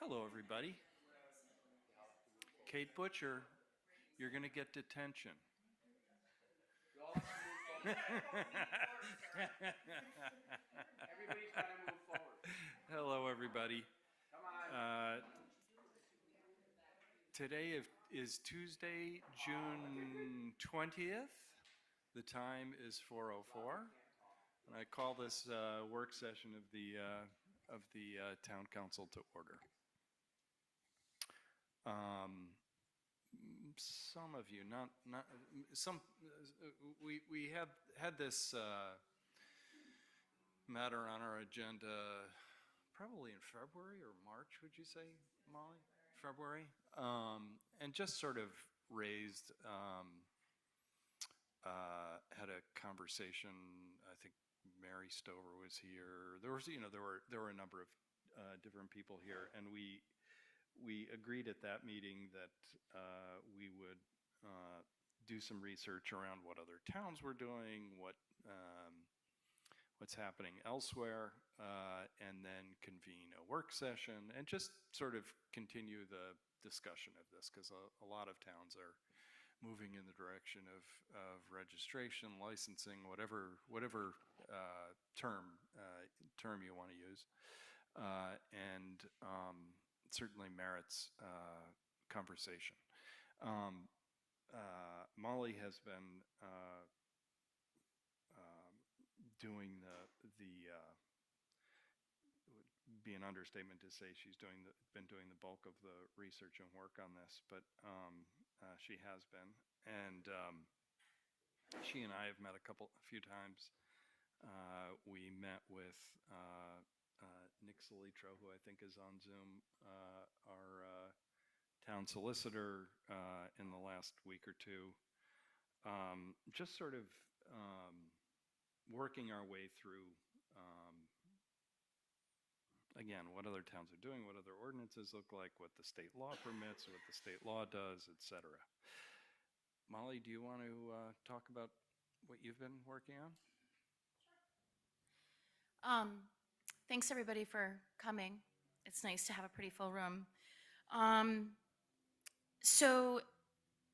Hello, everybody. Kate Butcher, you're going to get detention. You all have to move forward. Everybody's got to move forward. Hello, everybody. Come on. Today is Tuesday, June 20th. The time is 4:04, and I call this work session of the Town Council to order. Some of you, not some. We have had this matter on our agenda probably in February or March. Would you say, Molly? February, and just sort of raised. Had a conversation. I think Mary Stover was here. There was, there were a number of different people here, and we agreed at that meeting that we would do some research around what other towns were doing, what's happening elsewhere, and then convene a work session and just sort of continue the discussion of this, because a lot of towns are moving in the direction of registration, licensing, whatever term you want to use, and certainly merits conversation. Molly has been doing the would be an understatement to say she's been doing the bulk of the research and work on this, but she has been, and she and I have met a few times. We met with Nick Solitro, who I think is on Zoom, our town solicitor, in the last week or two, just sort of working our way through, again, what other towns are doing, what other ordinances look like, what the state law permits, what the state law does, etc. Molly, do you want to talk about what you've been working on? Thanks everybody for coming. It's nice to have a pretty full room. So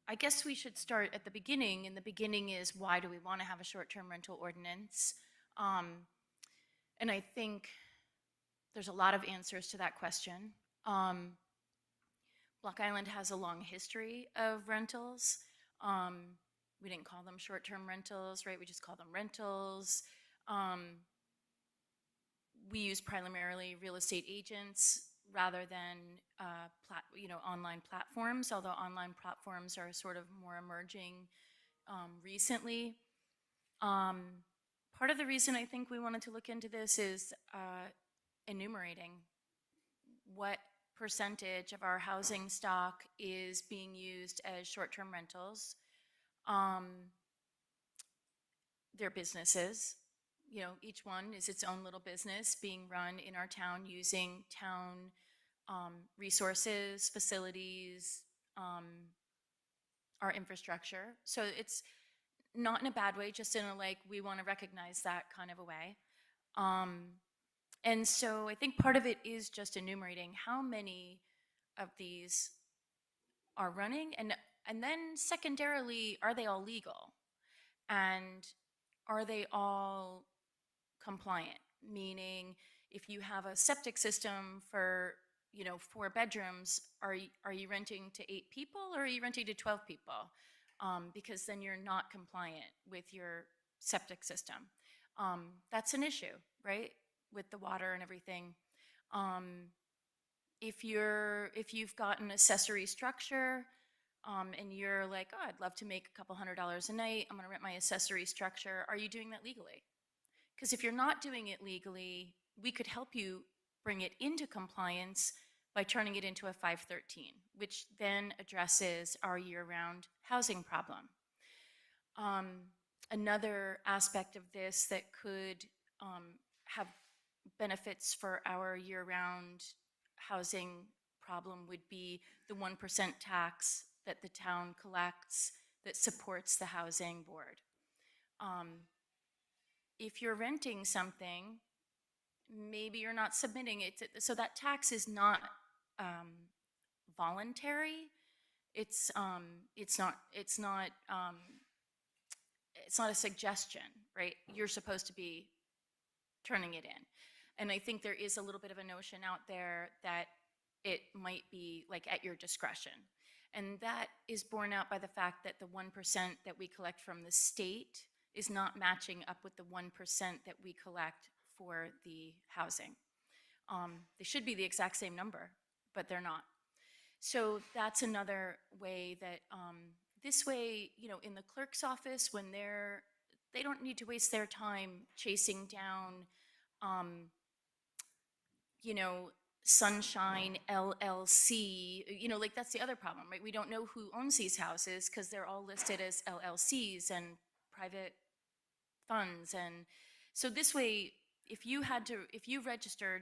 I guess we should start at the beginning, and the beginning is, why do we want to have a short-term rental ordinance? And I think there's a lot of answers to that question. Block Island has a long history of rentals. We didn't call them short-term rentals, right? We just call them rentals. We use primarily real estate agents rather than online platforms, although online platforms are sort of more emerging recently. Part of the reason I think we wanted to look into this is enumerating what percentage of our housing stock is being used as short-term rentals. They're businesses. Each one is its own little business being run in our town using town resources, facilities, our infrastructure. So it's not in a bad way, just in a we want to recognize that kind of a way. And so I think part of it is just enumerating how many of these are running, and then secondarily, are they all legal? And are they all compliant? Meaning, if you have a septic system for 4 bedrooms, are you renting to 8 people, or are you renting to 12 people? Because then you're not compliant with your septic system. That's an issue, right? With the water and everything. If you've got an accessory structure, and you're like, oh, I'd love to make a couple $100 a night, I'm gonna rent my accessory structure, are you doing that legally? Because if you're not doing it legally, we could help you bring it into compliance by turning it into a 513, which then addresses our year-round housing problem. Another aspect of this that could have benefits for our year-round housing problem would be the 1% tax that the town collects that supports the housing board. If you're renting something, maybe you're not submitting it, so that tax is not voluntary. It's it's not it's not it's not a suggestion, right? You're supposed to be turning it in. And I think there is a little bit of a notion out there that it might be like at your discretion. And that is borne out by the fact that the 1% that we collect from the state is not matching up with the 1% that we collect for the housing. They should be the exact same number, but they're not. So that's another way that, this way, you know, in the clerk's office, when they don't need to waste their time chasing down, you know, Sunshine LLC, you know, like that's the other problem, right? We don't know who owns these houses because they're all listed as LLCs and private funds. And so this way, if you register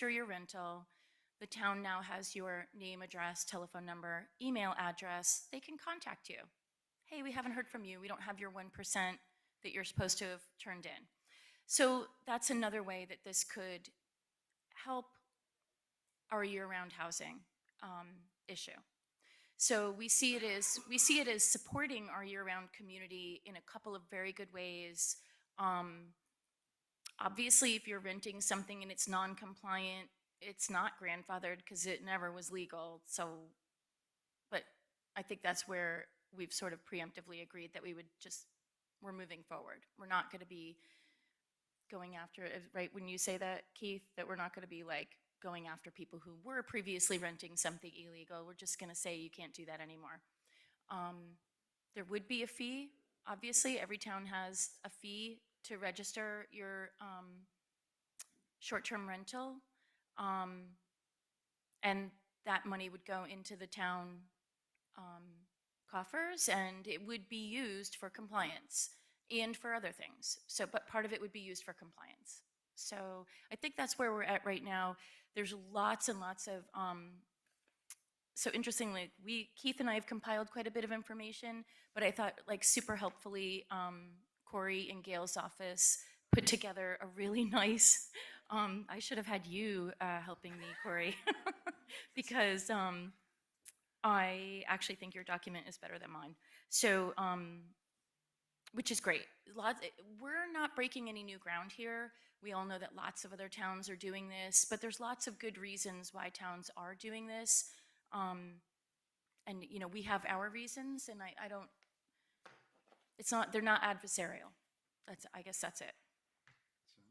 your rental, the town now has your name, address, telephone number, email address. They can contact you. Hey, we haven't heard from you. We don't have your 1% that you're supposed to have turned in. So that's another way that this could help our year-round housing issue. So we see it as supporting our year-round community in a couple of very good ways. Obviously, if you're renting something and it's non-compliant, it's not grandfathered because it never was legal. So, but I think that's where we've sort of preemptively agreed that we're moving forward. We're not going to be going after, right, when you say that, Keith, that we're not going to be like going after people who were previously renting something illegal. We're just going to say you can't do that anymore. There would be a fee. Obviously, every town has a fee to register your short-term rental. And that money would go into the town coffers, and it would be used for compliance and for other things. So, but part of it would be used for compliance. So I think that's where we're at right now. There's lots and lots of, so interestingly, Keith and I have compiled quite a bit of information, but I thought like super helpfully, Corey in Gail's office put together a really nice, I should have had you helping me, Corey, because I actually think your document is better than mine. So, which is great. We're not breaking any new ground here. We all know that lots of other towns are doing this, but there's lots of good reasons why towns are doing this. And, you know, we have our reasons, and I don't, they're not adversarial. I guess that's it.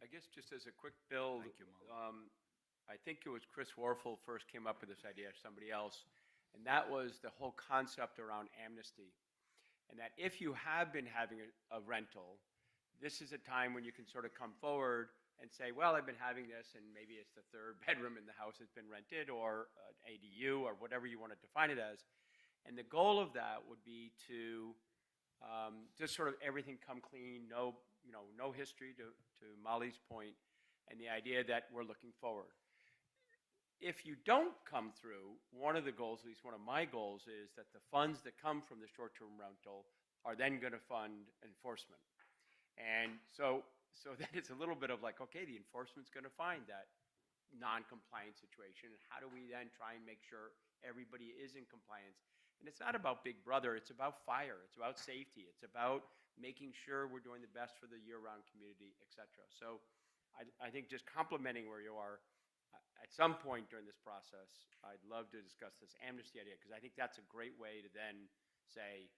I guess just as a quick build, Thank you, Molly. I think it was Chris Warfel first came up with this idea, somebody else, and that was the whole concept around amnesty. And that if you have been having a rental, this is a time when you can sort of come forward and say, well, I've been having this, and maybe it's the third bedroom in the house that's been rented, or an ADU, or whatever you want to define it as. And the goal of that would be to just sort of everything come clean, no history, to Molly's point, and the idea that we're looking forward. If you don't come through, one of the goals, at least one of my goals, is that the funds that come from the short-term rental are then going to fund enforcement. And so then it's a little bit of like, okay, the enforcement's going to find that non-compliant situation, and how do we then try and make sure everybody is in compliance? And it's not about Big Brother, it's about fire, it's about safety, it's about making sure we're doing the best for the year-round community, et cetera. So I think just complimenting where you are, at some point during this process, I'd love to discuss this amnesty idea, because I think that's a great way to then say,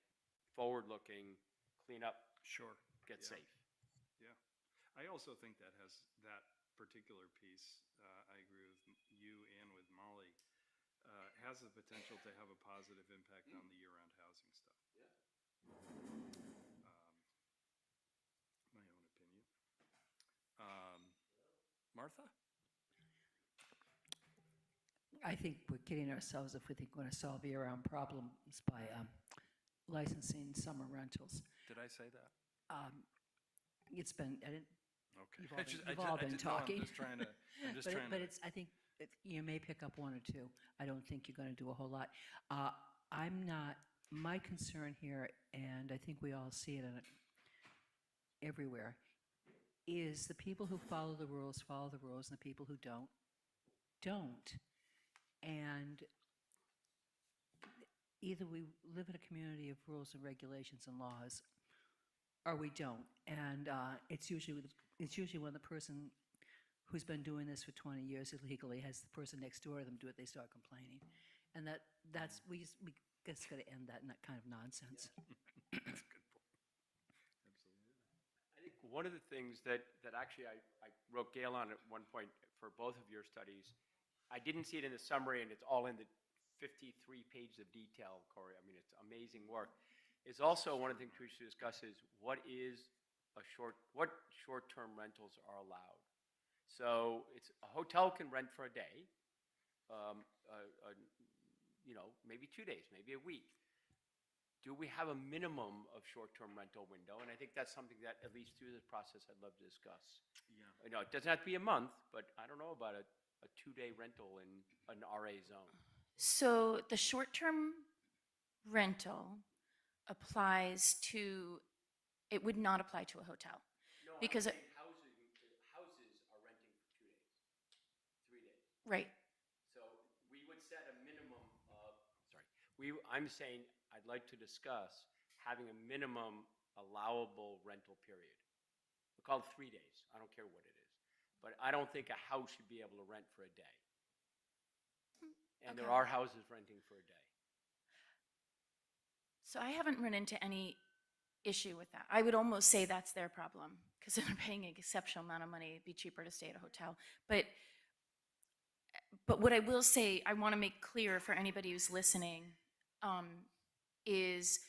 forward-looking, clean up, Sure. get Yeah. safe. Yeah. I also think that has that particular piece, I agree with you and with Molly, has the potential to have a positive impact on the year-round housing stuff. Yeah. My own opinion. Martha? I think we're kidding ourselves if we think we're going to solve year-round problems by licensing summer rentals. Did I say that? It's been, Okay. you've all been talking. I'm just trying to. But it's, I think you may pick up one or two. I don't think you're going to do a whole lot. My concern here, and I think we all see it everywhere, is the people who follow the rules, and the people who don't. And either we live in a community of rules and regulations and laws, or we don't. And it's usually when the person who's been doing this for 20 years illegally has the person next door to them do it, they start complaining. And we just got to end that kind of nonsense. I think one of the things that actually I wrote Gail on at one point for both of your studies, I didn't see it in the summary, and it's all in the 53 pages of detail, Corey. I mean, it's amazing work. Is also one of the things we should discuss is what short-term rentals are allowed. So a hotel can rent for a day, maybe 2 days, maybe a week. Do we have a minimum of short-term rental window? And I think that's something that, at least through this process, I'd love to discuss. Yeah. It doesn't have to be a month, but I don't know about a 2-day rental in an RA zone. So the short-term rental applies to, it would not apply to a hotel. No, Because I'm saying houses are renting for 2 days, 3 days. Right. So we would set a minimum of, I'm saying I'd like to discuss having a minimum allowable rental period. We'll call it 3 days. I don't care what it is. But I don't think a house should be able to rent for a day. And there Okay. are houses renting for a day. So I haven't run into any issue with that. I would almost say that's their problem, because they're paying an exceptional amount of money. It'd be cheaper to stay at a hotel. But what I will say, I want to make clear for anybody who's listening, is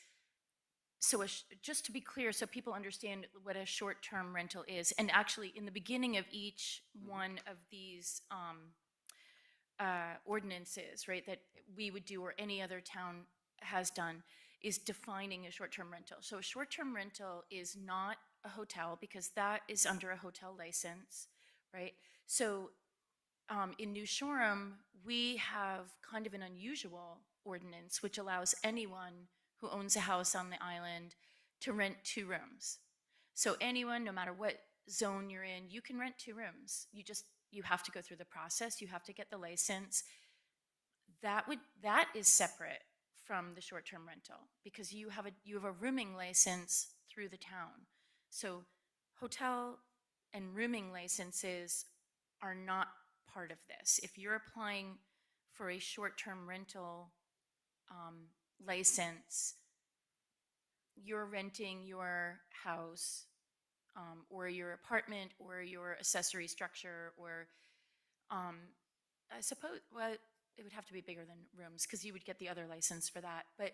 so just to be clear, so people understand what a short-term rental is. And actually, in the beginning of each one of these ordinances, right, that we would do or any other town has done, is defining a short-term rental. So a short-term rental is not a hotel, because that is under a hotel license, right? So in New Shoreham, we have kind of an unusual ordinance which allows anyone who owns a house on the island to rent 2 rooms. So anyone, no matter what zone you're in, you can rent 2 rooms. You have to go through the process. You have to get the license. That is separate from the short-term rental, because you have a rooming license through the town. So hotel and rooming licenses are not part of this. If you're applying for a short-term rental license, you're renting your house or your apartment or your accessory structure, or I suppose, well, it would have to be bigger than rooms, because you would get the other license for that, but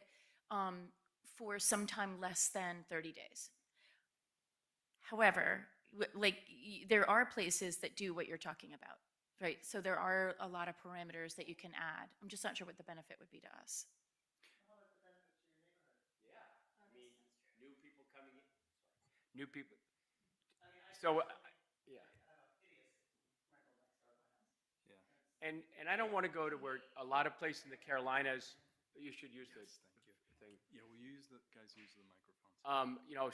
for some time less than 30 days. However, there are places that do what you're talking about, right? So there are a lot of parameters that you can add. I'm just not sure what the benefit would be to us. Yeah. I mean, new people coming in. New people. So, yeah. Yeah. And I don't want to go to where a lot of places in the Carolinas, you should use this Thank you. thing. Yeah, we'll use the microphones.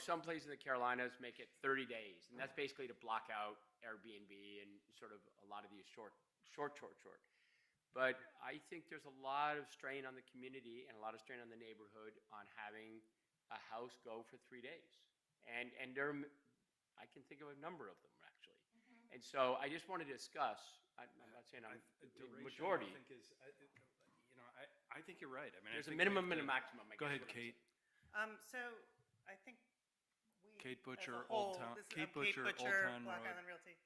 Some places in the Carolinas make it 30 days, and that's basically to block out Airbnb and sort of a lot of these short. But I think there's a lot of strain on the community and a lot of strain on the neighborhood on having a house go for 3 days. And I can think of a number of them, actually. And so I just want to discuss, I'm not saying I'm the majority. I think is, I think you're right. I mean, There's a minimum and a maximum. I Go guess ahead, what I'm Kate. saying. So I think we. Kate as a Butcher, whole- Old Town- this is- Kate I'm Butcher, Old Town Block Road. Island Realty.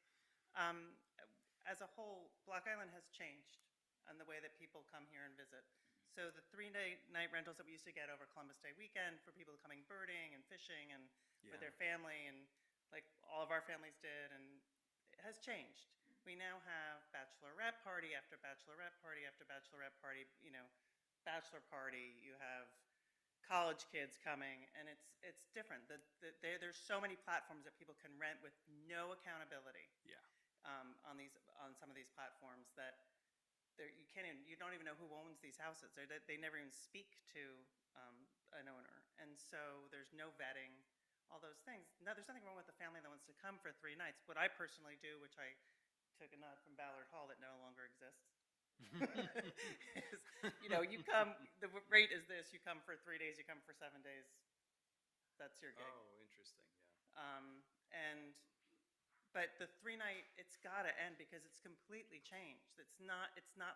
As a whole, Block Island has changed on the way that people come here and visit. So the 3-night rentals that we used to get over Columbus Day weekend for people coming birding and fishing and with their family, and like all of our families did, and it has changed. We now have bachelorette party after bachelorette party after bachelorette party, bachelor party. You have college kids coming, and it's different. There's so many platforms that people can rent with no accountability. Yeah. On some of these platforms that you don't even know who owns these houses. They never even speak to an owner, and so there's no vetting, all those things. No, there's nothing wrong with a family that wants to come for 3 nights. What I personally do, which I took a nod from Ballard Hall that no longer exists, You know, you come, the rate is this, you come for 3 days, you come for 7 days, that's your gig. Oh, interesting, yeah. And, but the 3-night, it's gotta end because it's completely changed. It's not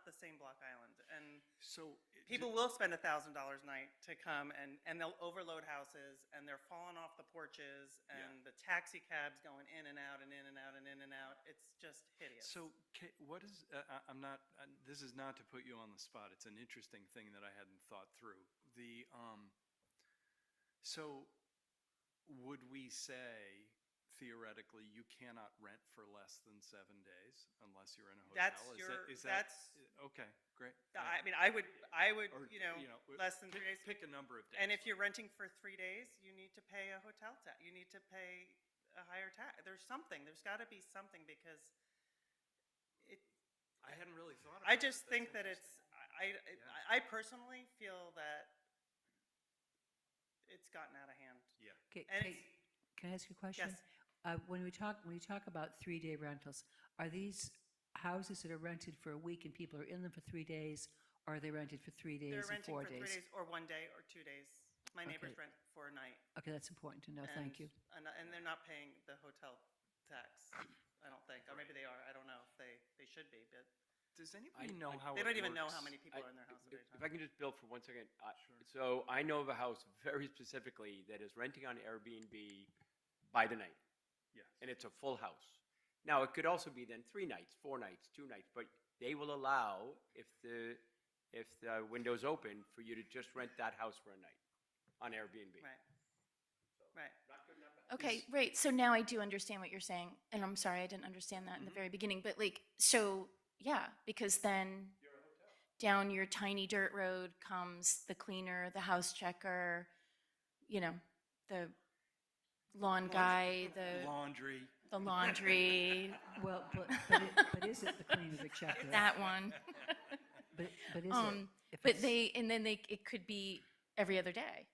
the same Block Island. And So. people will spend $1,000 a night to come and they'll overload houses and they're falling off the porches and the taxi cabs going in and out and in and out and in and out. It's just hideous. So, what is, I'm not, this is not to put you on the spot. It's an interesting thing that I hadn't thought through. So would we say theoretically you cannot rent for less than 7 days unless you're in a hotel? That's Okay, great. I mean, I would, Or, you know, less than 3 days. Pick a number of days. And if you're renting for 3 days, you need to pay a hotel tax. You need to pay a higher tax. There's something. There's got to be something because I hadn't really thought about I it. just That's think that interesting. I personally feel that it's gotten out of hand. Yeah. Okay, And Kate, can I ask you a question? Yes. When you talk about 3-day rentals, are these houses that are rented for a week and people are in them for 3 days, or are they rented for 3 days They're and renting 4 for 3 days? days or 1 day or 2 days. My neighbors Okay. rent for a night. Okay, that's important to know, thank you. And they're not paying the hotel tax, I don't think. Or maybe they are. I don't know if they should be, but Does anybody know how they it don't even know how works? many people are in their house at a If time. I can just build for 1 second. Sure. So I know of a house very specifically that is renting on Airbnb by the night, Yes. and it's a full house. Now, it could also be then 3 nights, 4 nights, 2 nights, but they will allow, if the window's open, for you to just rent that house for a night on Airbnb. Right. Right. Not good, not bad. Okay, right. So now I do understand what you're saying. And I'm sorry I didn't understand that in the very beginning. But like, so yeah, because then down your tiny dirt road comes the cleaner, the house checker, you know, the lawn guy, Laundry. the laundry, Well, but is it the cleaner, the checker? that one. But is it? If But it's- it could be every other day.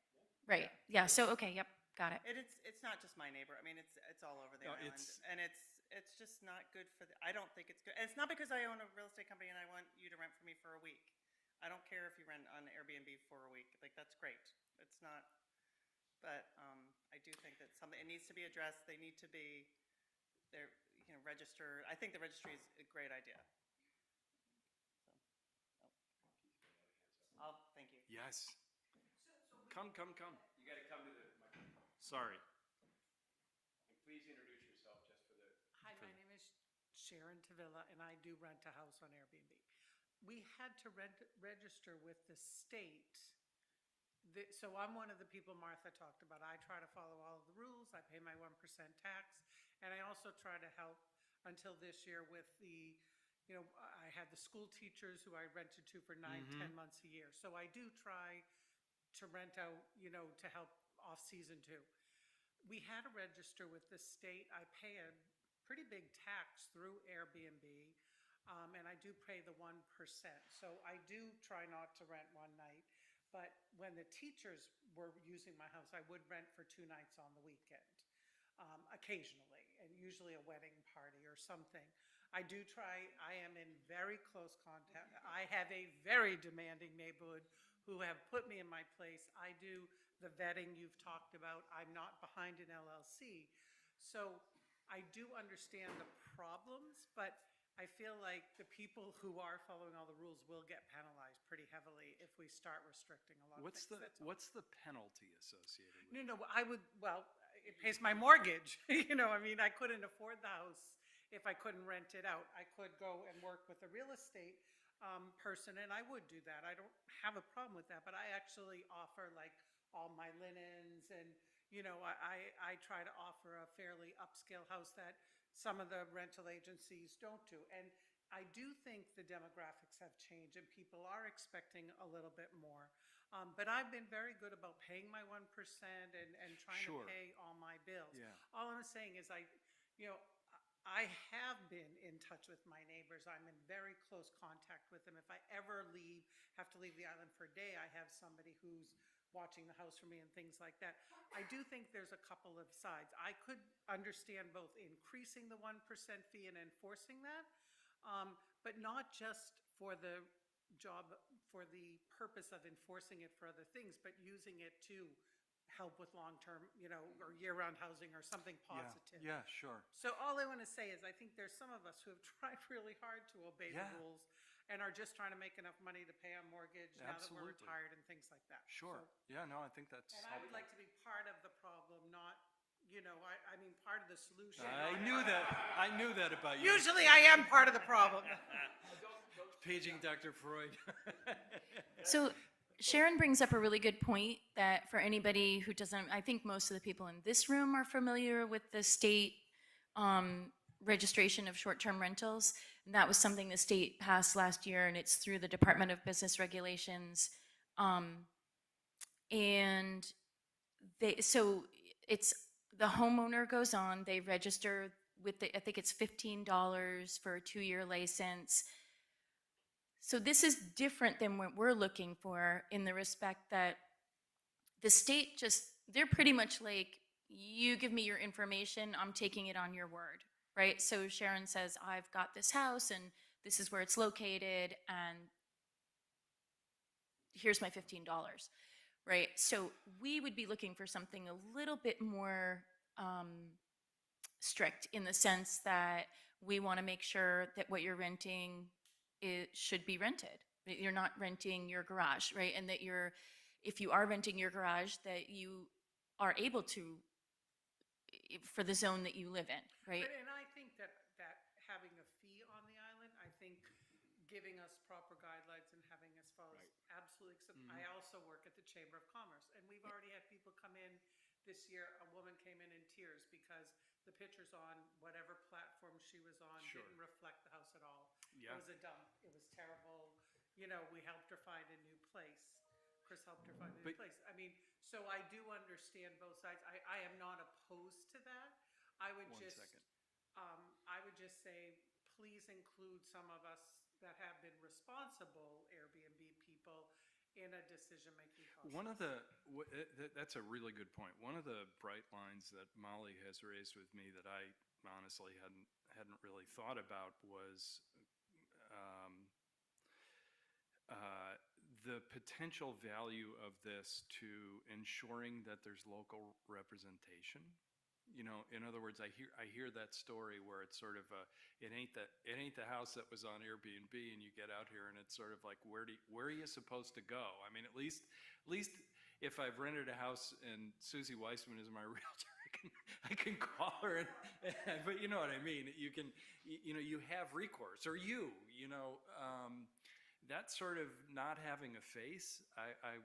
Right. Yeah. So, okay. Yep. Got it. It's not just my neighbor. I mean, it's all over the No, island, it's- and it's just not good for I don't think it's good. And it's not because I own a real estate company and I want you to rent for me for a week. I don't care if you rent on Airbnb for a week. Like that's great. It's not. But I do think that it needs to be addressed. They need to be, they're registered. I think the registry is a great idea. So, thank you. Yes. Come. You got to come to the microphone. Sorry. And please introduce yourself just for the. Hi, my name is Sharon Tavilla, and I do rent a house on Airbnb. We had to register with the state. So I'm one of the people Martha talked about. I try to follow all of the rules. I pay my 1% tax. And I also try to help until this year with I had the school teachers who I rented to for 9, 10 months a year. So I do try to rent out, to help off season too. We had to register with the state. I pay a pretty big tax through Airbnb, and I do pay the 1%. So I do try not to rent one night. But when the teachers were using my house, I would rent for 2 nights on the weekend, occasionally, and usually a wedding party or something. I do try, I am in very close contact. I have a very demanding neighborhood who have put me in my place. I do the vetting you've talked about. I'm not behind an LLC. So I do understand the problems, but I feel like the people who are following all the rules will get penalized pretty heavily if we start restricting a lot of things. That's all. What's the penalty associated with it? No, it pays my mortgage. I couldn't afford the house if I couldn't rent it out. I could go and work with a real estate person, and I would do that. I don't have a problem with that, but I actually offer like all my linens, and I try to offer a fairly upscale house that some of the rental agencies don't do. And I do think the demographics have changed and people are expecting a little bit more. But I've been very good about paying my 1% and trying Sure. to pay all my bills. Yeah. All I'm saying is I have been in touch with my neighbors. I'm in very close contact with them. If I ever have to leave the island for a day, I have somebody who's watching the house for me and things like that. I do think there's a couple of sides. I could understand both increasing the 1% fee and enforcing that, but not just for the job, for the purpose of enforcing it for other things, but using it to help with long-term, or year-round housing or something positive. Yeah, sure. So all I want to say is I think there's some of us who have tried really hard to obey the Yeah. rules and are just trying to make enough money to pay our mortgage now that we're Absolutely. retired and things like that. Sure. So- Yeah, no, I think that's And I would helpful. like to be part of the problem, not, I mean, part of the solution. I knew that. I knew that about you. Usually I am part of the problem. Paging Dr. Freud. So Sharon brings up a really good point that for anybody who doesn't, I think most of the people in this room are familiar with the state registration of short-term rentals. And that was something the state passed last year, and it's through the Department of Business Regulations. And so it's the homeowner goes on, they register with I think it's $15 for a 2-year license. So this is different than what we're looking for in the respect that the state they're pretty much like, you give me your information, I'm taking it on your word, right? So Sharon says, I've got this house and this is where it's located and here's my $15, right? So we would be looking for something a little bit more strict in the sense that we want to make sure that what you're renting should be rented. That you're not renting your garage, right? And that if you are renting your garage, that you are able to, for the zone that you live in, right? And I think that having a fee on the island, I think giving us proper guidelines and having us follow is absolutely, I also work at the Chamber of Commerce, and we've already had people come in this year. A woman came in tears because the pictures on whatever platform she was on Sure. didn't reflect the house at all. Yeah. It was a dump. It was terrible. We helped her find a new place. Chris helped her find a new But- place. I mean, so I do understand both sides. I am not opposed to that. I would One just, second. I would just say, please include some of us that have been responsible Airbnb people in a decision-making process. One of that's a really good point. One of the bright lines that Molly has raised with me that I honestly hadn't really thought about was the potential value of this to ensuring that there's local representation. In other words, I hear that story where it's sort of it ain't the house that was on Airbnb, and you get out here and it's sort of like, where are you supposed to go? I mean, at least if I've rented a house and Susie Weissman is my realtor, I can call her but you know what I mean. You can you have recourse, or that sort of not having a face, I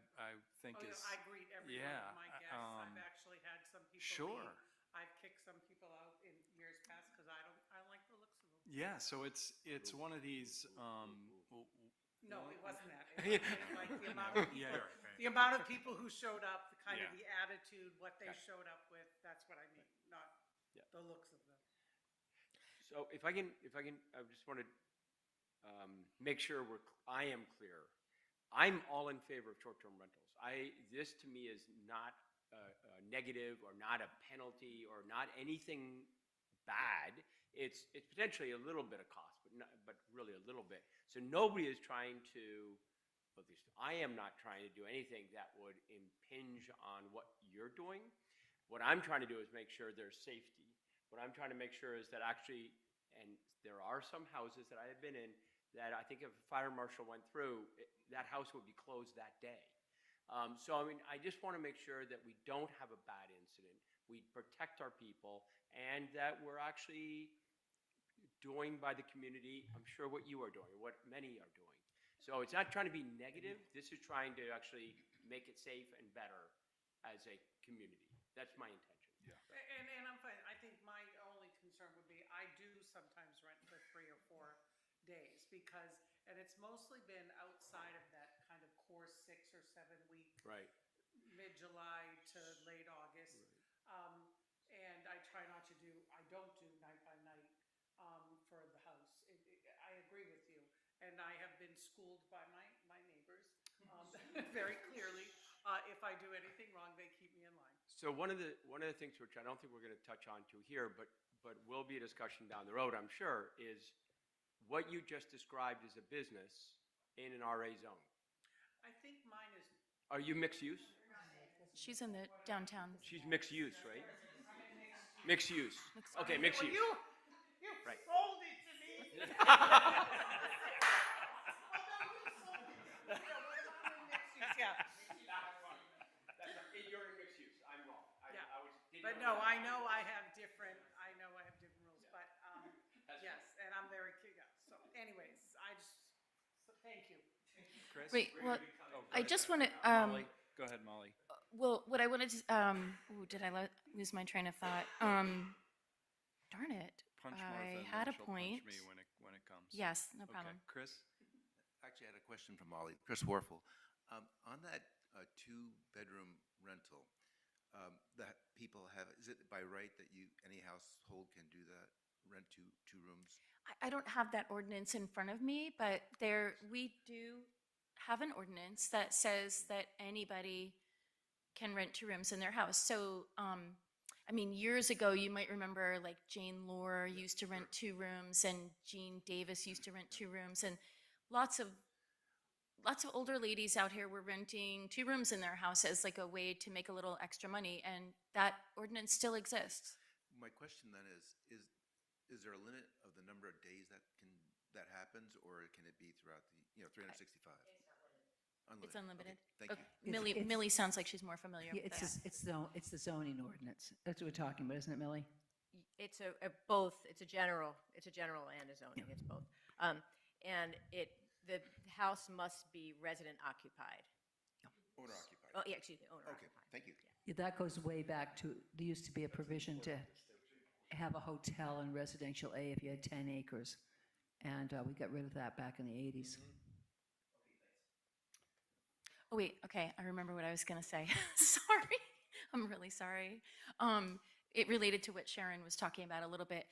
think Oh, is yeah, I greet every one yeah, of my guests. I've actually had some people sure. leave. I've kicked some people out in years past because I don't like the looks of them. Yeah, so it's one of these. No, it wasn't that. It was like the amount of people, Yeah. the amount of people who showed up, the kind of Yeah. the attitude, what they showed up with. That's what I mean, not Yeah. the looks of them. So if I can, I just want to make sure I am clear. I'm all in favor of short-term rentals. This to me is not a negative or not a penalty or not anything bad. It's potentially a little bit of cost, but really a little bit. So nobody is trying to, at least I am not trying to do anything that would impinge on what you're doing. What I'm trying to do is make sure there's safety. What I'm trying to make sure is that actually, and there are some houses that I have been in that I think if a fire marshal went through, that house would be closed that day. So, I mean, I just want to make sure that we don't have a bad incident. We protect our people and that we're actually doing by the community, I'm sure what you are doing, what many are doing. So it's not trying to be negative. This is trying to actually make it safe and better as a community. That's my intention. And I'm fine. I think my only concern would be, I do sometimes rent for 3 or 4 days because, and it's mostly been outside of that kind of core 6 or 7 week, Right. mid-July to late August. And I try not to I don't do night by night for the house. I agree with you. And I have been schooled by my neighbors very clearly. If I do anything wrong, they keep me in line. So one of the things which I don't think we're going to touch on to here, but will be a discussion down the road, I'm sure, is what you just described is a business in an RA zone. I think mine is, Are you mixed use? She's in the downtown. She's mixed use, right? Mixed use. Okay, mixed use. you Right. sold it to me. Yeah, You're in mixed use. I'm wrong. Yeah. didn't but know no, that. I know I have different rules, but, yes, and I'm very, so anyways, so thank you. Chris? Wait, well, Oh, go I ahead. just want to, Molly, go ahead, Molly. well, what I wanted to, ooh, did I lose my train of thought? Darn it. Punch Martha, I and had then a she'll point. punch me when it comes. Yes, no Okay, problem. Chris? Actually, I had a question for Molly. Chris Warfel. On that two-bedroom rental, that people have, is it by right that any household can do that, rent two rooms? I don't have that ordinance in front of me, but we do have an ordinance that says that anybody can rent 2 rooms in their house. So, I mean, years ago, you might remember like Jane Lore used to rent 2 rooms, and Jean Davis used to rent 2 rooms, and lots of older ladies out here were renting 2 rooms in their house as like a way to make a little extra money, and that ordinance still exists. My question then is there a limit of the number of days that happens, or can it be throughout the 365? It's unlimited. Okay, thank Okay, you. Millie sounds like she's more familiar Yeah, with that. it's the zoning ordinance. That's what we're talking about, isn't it, Millie? It's both, it's a general and a zoning, it's both. And the house must be resident occupied. Owner occupied. Oh, yeah, excuse me, owner Okay, occupied. thank you. Yeah, that goes way back to, there used to be a provision to have a hotel in residential A if you had 10 acres. And we got rid of that back in the 80s. Oh, wait, okay, I remember what I was gonna say. Sorry, I'm really sorry. It related to what Sharon was talking about a little bit.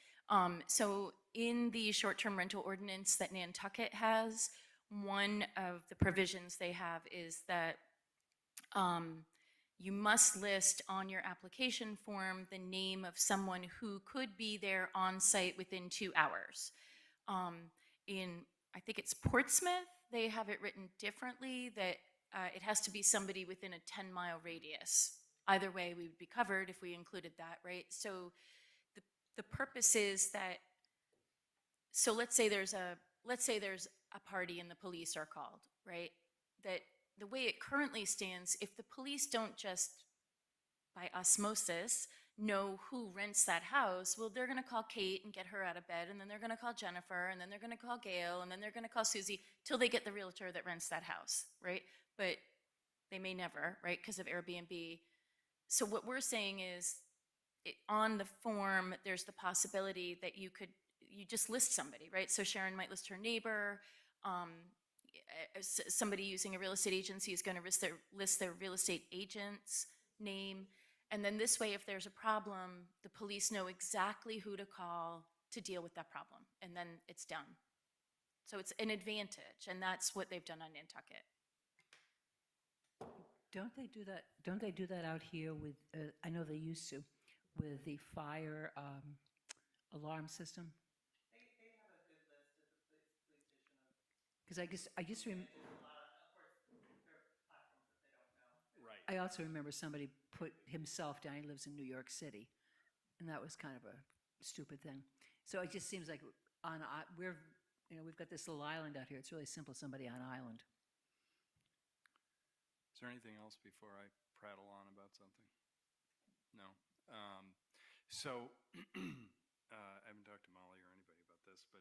So in the short-term rental ordinance that Nantucket has, one of the provisions they have is that you must list on your application form the name of someone who could be there on site within 2 hours. I think it's Portsmouth, they have it written differently, that it has to be somebody within a 10-mile radius. Either way, we would be covered if we included that, right? So the purpose is that, so let's say there's a party and the police are called, right? That the way it currently stands, if the police don't just by osmosis know who rents that house, well, they're going to call Kate and get her out of bed, and then they're going to call Jennifer, and then they're going to call Gail, and then they're going to call Susie till they get the realtor that rents that house, right? But they may never, right, because of Airbnb. So what we're saying is, on the form, there's the possibility that you just list somebody, right? So Sharon might list her neighbor. Somebody using a real estate agency is going to list their real estate agent's name. And then this way, if there's a problem, the police know exactly who to call to deal with that problem. And then it's done. So it's an advantage. And that's what they've done on Nantucket. Don't they do that? Don't they do that out here with? I know they used to, with the fire alarm system. They have a good list at the police station of, Because I just of course, there are platforms that they don't know. Right. I also remember somebody put himself down. He lives in New York City, and that was kind of a stupid thing. So it just seems like we've got this little island out here. It's really simple. Somebody on island. Is there anything else before I prattle on about something? No. So I haven't talked to Molly or anybody about this, but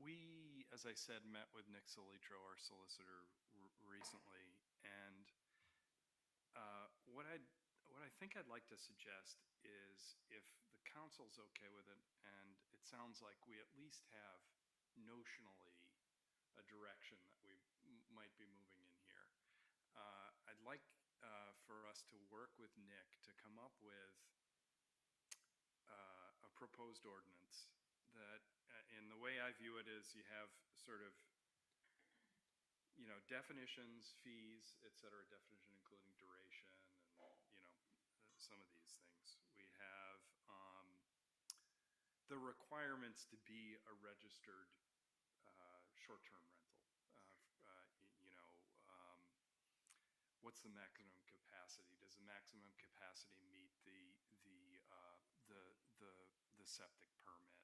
we, as I said, met with Nick Solitro, our solicitor, recently, and what I think I'd like to suggest is, if the council's okay with it, and it sounds like we at least have notionally a direction that we might be moving in here. I'd like for us to work with Nick to come up with a proposed ordinance that, in the way I view it, is you have sort of, definitions, fees, et cetera, definition including duration, and, some of these things. We have the requirements to be a registered short-term rental. What's the maximum capacity? Does the maximum capacity meet the septic permit?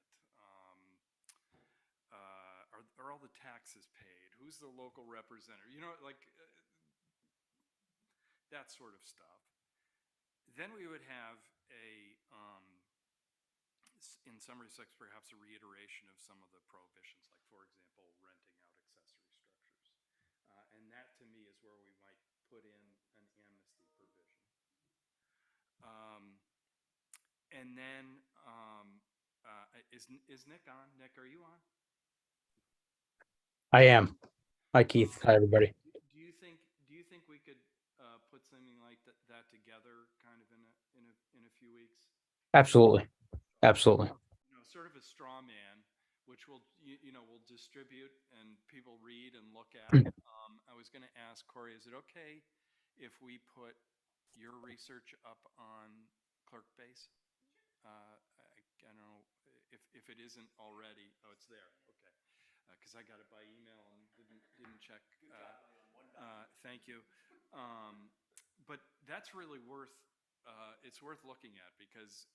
Are all the taxes paid? Who's the local representative? That sort of stuff. Then we would have in some respects, perhaps a reiteration of some of the prohibitions, like, for example, renting out accessory structures. And that, to me, is where we might put in an amnesty provision. And then, is Nick on? Nick, are you on? I am. Hi, Keith. Hi, everybody. Do you think we could put something like that together, kind of in a few weeks? Absolutely. Absolutely. Sort of a straw man, which we'll distribute and people read and look at. I was going to ask Corey, is it okay if we put your research up on ClerkBase? I don't know if it isn't already. Oh, it's there. Okay, because I got it by email and didn't check. Thank you. But that's really worth. It's worth looking at because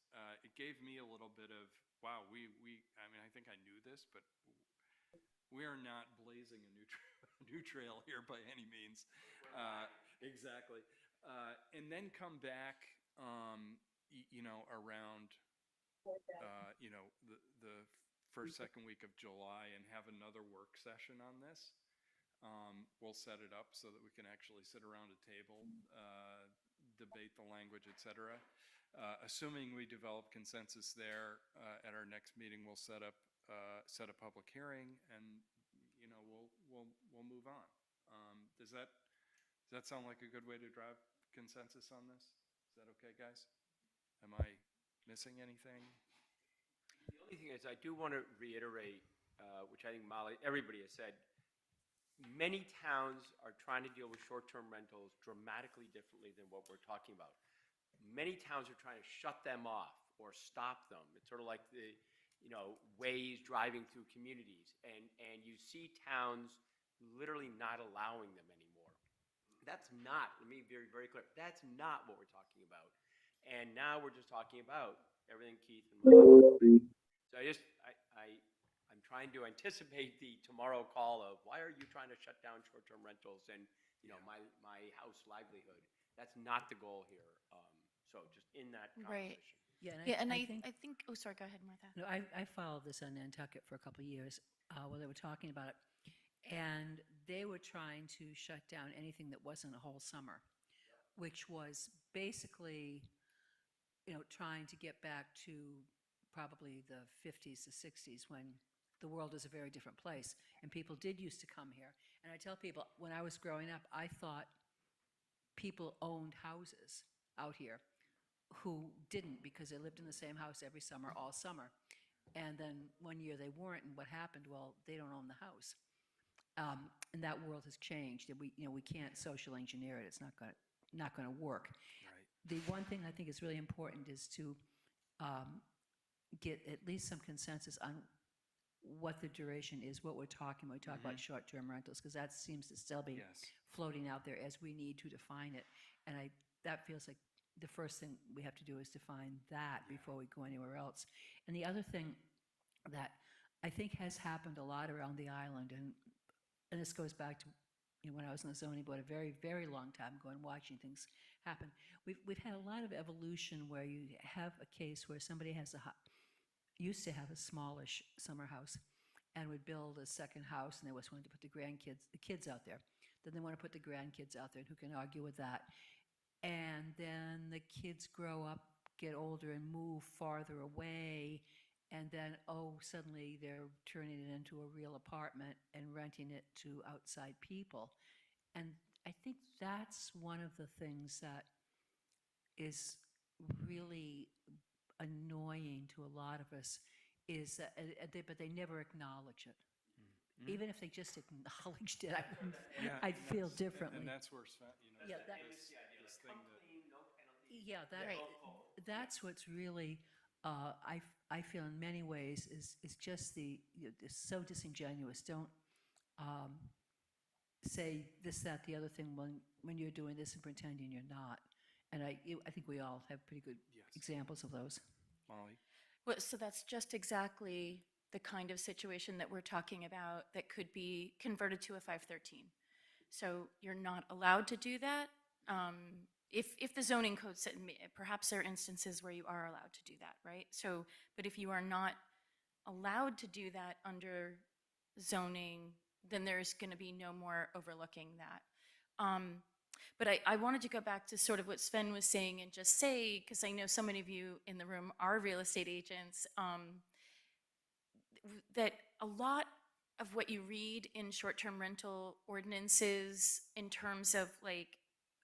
it gave me a little bit of wow. I mean, I think I knew this, but we are not blazing a new trail here by any means. Exactly. And then come back, around, the first, second week of July and have another work session on this. We'll set it up so that we can actually sit around a table, debate the language, etc. Assuming we develop consensus there, at our next meeting, we'll set a public hearing, and we'll move on. Does that sound like a good way to drive consensus on this? Is that okay, guys? Am I missing anything? The only thing is, I do want to reiterate, which I think everybody has said, many towns are trying to deal with short-term rentals dramatically differently than what we're talking about. Many towns are trying to shut them off or stop them. It's sort of like the, Waze driving through communities, and you see towns literally not allowing them anymore. That's not, let me be very, very clear, that's not what we're talking about. And now we're just talking about everything Keith and Mike. So I'm trying to anticipate the tomorrow call of why are you trying to shut down short-term rentals and my house livelihood. That's not the goal here. So just in that Right. conversation. Yeah, and I think think. Oh, sorry. Go ahead, Martha. No, I followed this on Nantucket for a couple of years while they were talking about it. And they were trying to shut down anything that wasn't a whole summer, which was basically, trying to get back to probably the 50s, the 60s, when the world is a very different place. And people did used to come here. And I tell people, when I was growing up, I thought people owned houses out here who didn't, because they lived in the same house every summer, all summer. And then one year they weren't, and what happened? Well, they don't own the house. And that world has changed. And we can't social engineer it. It's not going to work. Right. The one thing I think is really important is to get at least some consensus on what the duration is, what we're talking when we talk about short-term rentals, because that seems to still be Yes. floating out there as we need to define it. And that feels like the first thing we have to do is define that before we go anywhere else. And the other thing that I think has happened a lot around the island, and this goes back to when I was in the zoning board a very, very long time ago and watching things happen. We've had a lot of evolution where you have a case where somebody used to have a smallish summer house and would build a second house, and they was wanting to put the kids out there. Then they want to put the grandkids out there, and who can argue with that? And then the kids grow up, get older, and move farther away. And then, suddenly they're turning it into a real apartment and renting it to outside people. And I think that's one of the things that is really annoying to a lot of us, is that, but they never acknowledge it. Even if they just acknowledged it, I'd feel differently. And that's where Sven, Yeah, this thing that. Yeah, that's what's really I feel in many ways is just is so disingenuous. Don't say this, that, the other thing when you're doing this and pretending you're not. And I think we all have pretty good Yes. examples of those. Molly? Well, so that's just exactly the kind of situation that we're talking about that could be converted to a 513. So you're not allowed to do that. If the zoning code said, perhaps there are instances where you are allowed to do that, right? So, but if you are not allowed to do that under zoning, then there's going to be no more overlooking that. But I wanted to go back to sort of what Sven was saying and just say, because I know so many of you in the room are real estate agents, that a lot of what you read in short-term rental ordinances in terms of like,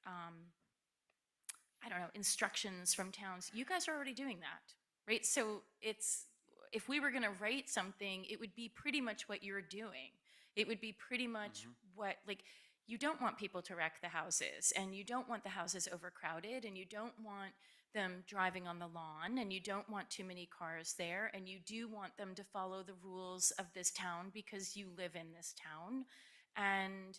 I don't know, instructions from towns, you guys are already doing that, right? So it's, if we were going to write something, it would be pretty much what you're doing. It would be pretty much what, like, you don't want people to wreck the houses, and you don't want the houses overcrowded, and you don't want them driving on the lawn, and you don't want too many cars there, and you do want them to follow the rules of this town because you live in this town. And,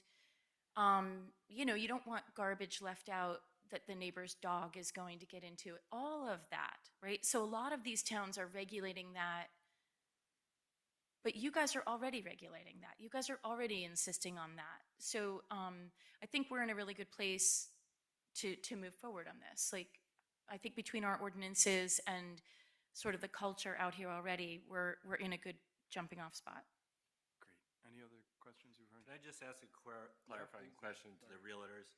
you know, you don't want garbage left out that the neighbor's dog is going to get into, all of that, right? So a lot of these towns are regulating that, but you guys are already regulating that. You guys are already insisting on that. So I think we're in a really good place to move forward on this. Like, I think between our ordinances and sort of the culture out here already, we're in a good jumping off spot. Great. Any other questions you've heard? Can I just ask a clarifying question to the realtors?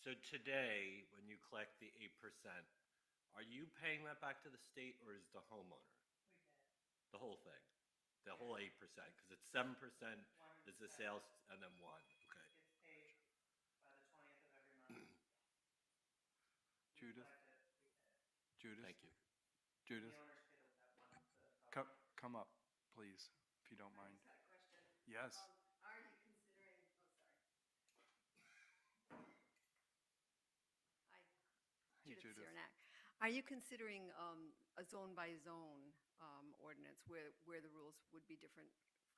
So today, when you collect the 8%, are you paying that back to the state, or is the homeowner? The whole thing? The whole 8%? Because it's 7% is the sales, and then 1, okay. It's paid by the 20th of every month. Judith? Collect it, we pay it. Judith? Thank you. Judith? The owners pay that one. Come up, please, if you don't mind. Yes. Are you considering, Hi, Hey, Judith Judith. Cyranac. Are you considering a zone-by-zone ordinance where the rules would be different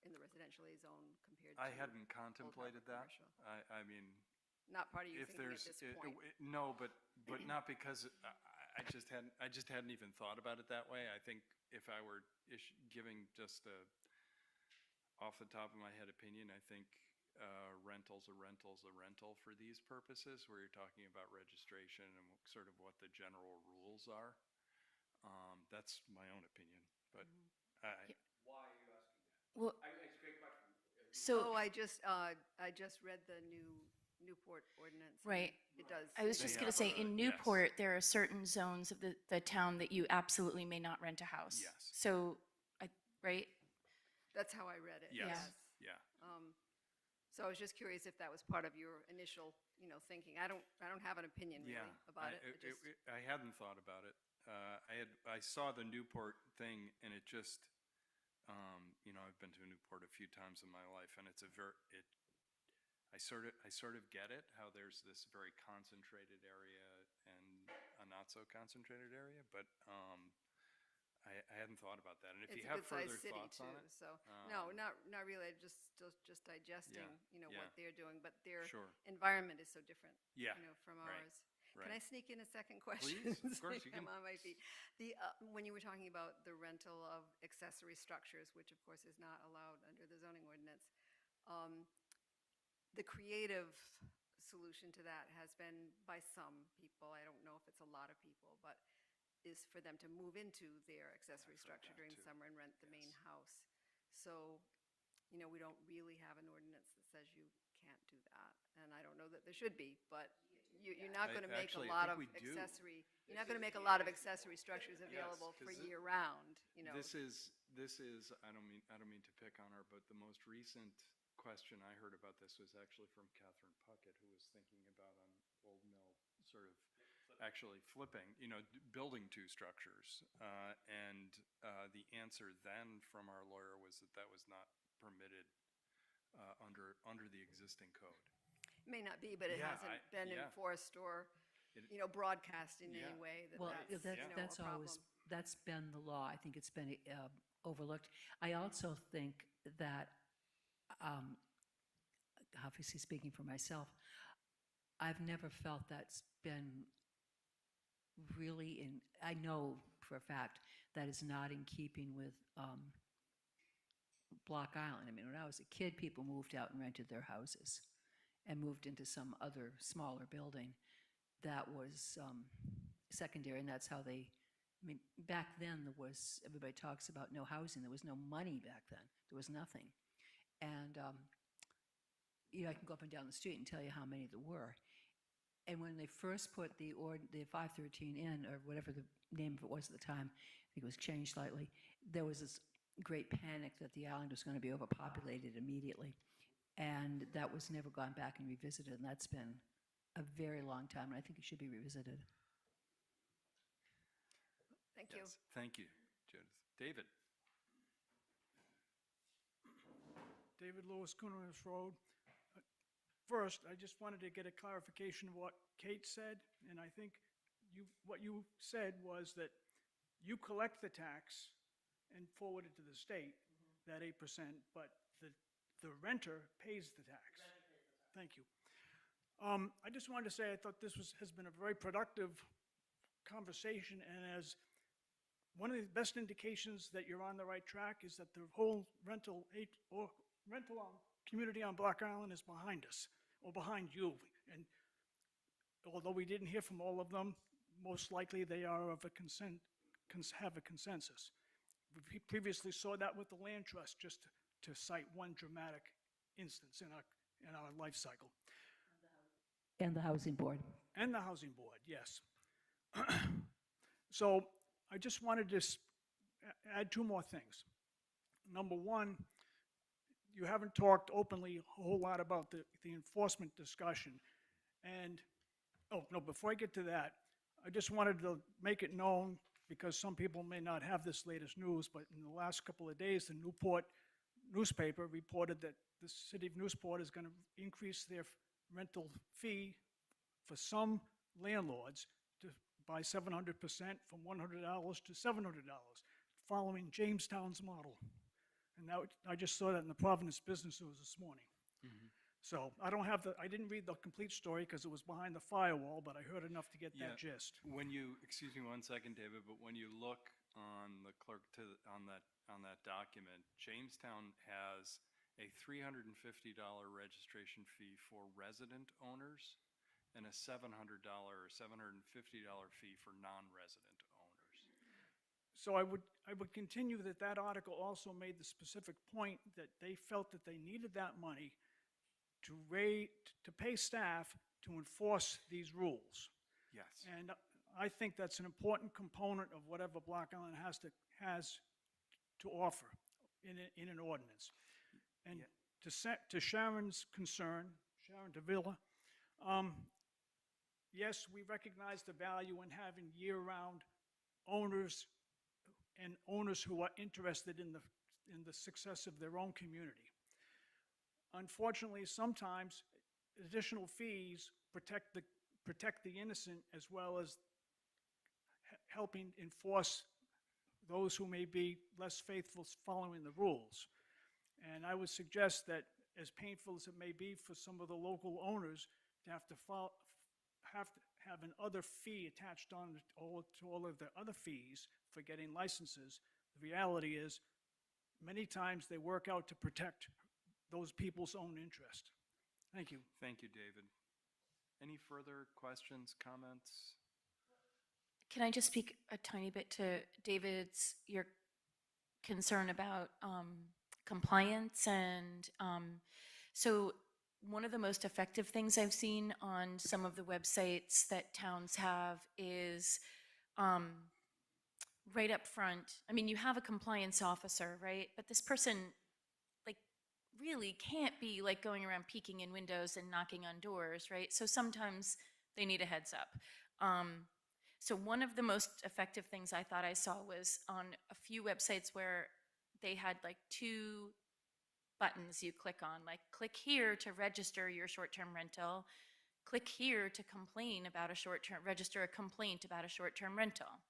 in the residential A zone compared to? I hadn't contemplated that. commercial? I mean, Not part of your if thinking at there's, this point? no, but not because, I just hadn't even thought about it that way. I think if I were giving just a off the top of my head opinion, I think rental's a rental for these purposes, where you're talking about registration and sort of what the general rules are. That's my own opinion, but Why are you asking that? Well, It's a great question. so, I just read the new Newport ordinance. and Right. It does. I was They just going to say, have, in yes. Newport, there are certain zones of the town that you absolutely may not rent a house. Yes. So, right? That's how I read it. yes, yeah. So I was just curious if that was part of your initial, thinking. I don't have an opinion really about it. I hadn't thought about it. I saw the Newport thing, and it just, I've been to Newport a few times in my life, and it's I sort of get it, how there's this very concentrated area and a not so concentrated area, but I hadn't thought about that. And if It's you a have good-sized further city thoughts on too. it, So no, not really. Just digesting, yeah. what they're doing. But their Sure. environment is so different, Yeah, from right, ours. right. Can I sneak in a second question? Please, of course, you I'm can. on my feet. When you were talking about the rental of accessory structures, which of course is not allowed under the zoning ordinance, the creative solution to that has been, by some people, I don't know if it's a lot of people, but is for them to move into their accessory heard structure that during the too. summer and rent the main Yes. house. So, we don't really have an ordinance that says you can't do that. And I don't know that there should be, but you're not going to make a Actually, I lot think of we do. you're not going to make a lot of accessory structures available for 'cause year round, This is, I don't mean to pick on her, but the most recent question I heard about this was actually from Catherine Puckett, who was thinking about on Old Mill, sort of actually flipping, building two structures. And the answer then from our lawyer was that was not permitted under the existing code. May not be, but it Yeah, hasn't I- been yeah. enforced or, It- broadcast in Yeah. any way Well, that's, that's a always problem. that's been the law. I think it's been overlooked. I also think that, um, obviously speaking for myself, I've never felt that's been really in, I know for a fact that is not in keeping with Block Island. I mean, when I was a kid, people moved out and rented their houses and moved into some other smaller building that was secondary, and that's how they, I mean, back then there was, everybody talks about no housing, there was no money back then, there was nothing. And, you know, I can go up and down the street and tell you how many there were. And when they first put the 513 in, or whatever the name of it was at the time, I think it was changed slightly, there was this great panic that the island was going to be overpopulated immediately. And that was never gone back and revisited, and that's been a very long time, and I think it should be revisited. Thank you. Yes, thank you, Judith. David? David Lewis, Cooner's Road. First, I just wanted to get a clarification of what Kate said, and I think what you said was that you collect the tax and forward it to the state, that 8%, but the renter pays the tax. Thank you. I just wanted to say I thought this has been a very productive conversation, and as one of the best indications that you're on the right track is that the whole rental community on Block Island is behind us, or behind you. And although we didn't hear from all of them, most likely they are of a have a consensus. We previously saw that with the land trust, just to cite one dramatic instance in our life cycle. And the housing board. And the housing board, yes. So I just wanted to add two more things. Number one, you haven't talked openly a whole lot about the enforcement discussion. And, oh, no, before I get to that, I just wanted to make it known, because some people may not have this latest news, but in the last couple of days, the Newport newspaper reported that the city of Newport is going to increase their rental fee for some landlords by 700%, from $100 to $700, following Jamestown's model. And that, I just saw that in the Providence Business News this morning. So I didn't read the complete story because it was behind the firewall, but I heard enough to get that gist. When you, excuse me one second, David, but when you look on the clerk on that document, Jamestown has a $350 registration fee for resident owners and a $700 or $750 fee for non-resident owners. So I would continue that article also made the specific point that they felt that they needed that money to pay staff to enforce these rules. Yes. And I think that's an important component of whatever Block Island has to offer in an ordinance. And to Sharon's concern, Sharon Davila, yes, we recognize the value in having year-round owners and owners who are interested in the success of their own community. Unfortunately, sometimes additional fees protect the innocent, as well as helping enforce those who may be less faithful following the rules. And I would suggest that, as painful as it may be for some of the local owners to have to have an other fee attached on to all of their other fees for getting licenses, the reality is many times they work out to protect those people's own interest. Thank you. Thank you, David. Any further questions, comments? Can I just speak a tiny bit to your concern about compliance? And so one of the most effective things I've seen on some of the websites that towns have is right up front. I mean, you have a compliance officer, right? But this person really can't be going around peeking in windows and knocking on doors, right? So sometimes they need a heads up. So one of the most effective things I thought I saw was on a few websites where they had 2 buttons you click on, click here to register your short-term rental, click here to register a complaint about a short-term rental.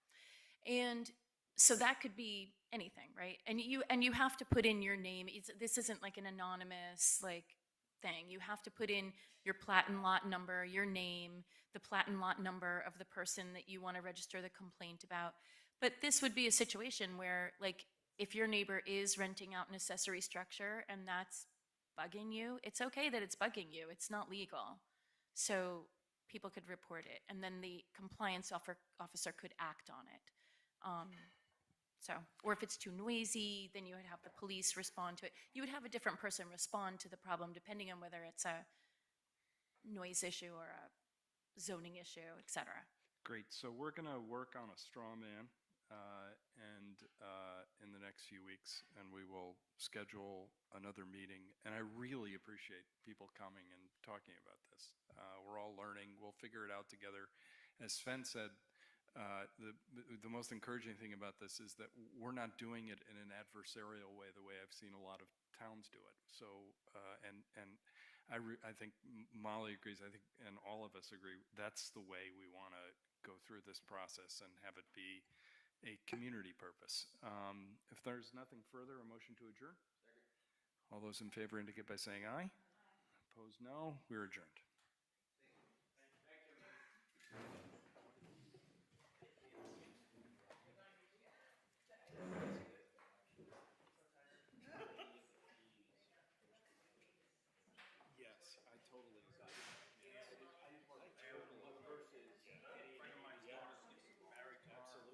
And So that could be anything, right? And you have to put in your name. This isn't like an anonymous like thing. You have to put in your plat and lot number, your name, the plat and lot number of the person that you want to register the complaint about. But this would be a situation where, like, if your neighbor is renting out an accessory structure and that's bugging you, it's okay that it's bugging you. It's not legal. So people could report it, and then the compliance officer could act on it. So, or if it's too noisy, then you would have the police respond to it. You would have a different person respond to the problem depending on whether it's a noise issue or a zoning issue, et cetera. Great. So we're going to work on a straw man in the next few weeks, and we will schedule another meeting. And I really appreciate people coming and talking about this. We're all learning. We'll figure it out together. As Sven said, the most encouraging thing about this is that we're not doing it in an adversarial way, the way I've seen a lot of towns do it. So, I think Molly agrees, I think, and all of us agree, that's the way we want to go through this process and have it be a community purpose. If there's nothing further, a motion to adjourn? All those in favor indicate by saying aye. Opposed, no. We're adjourned.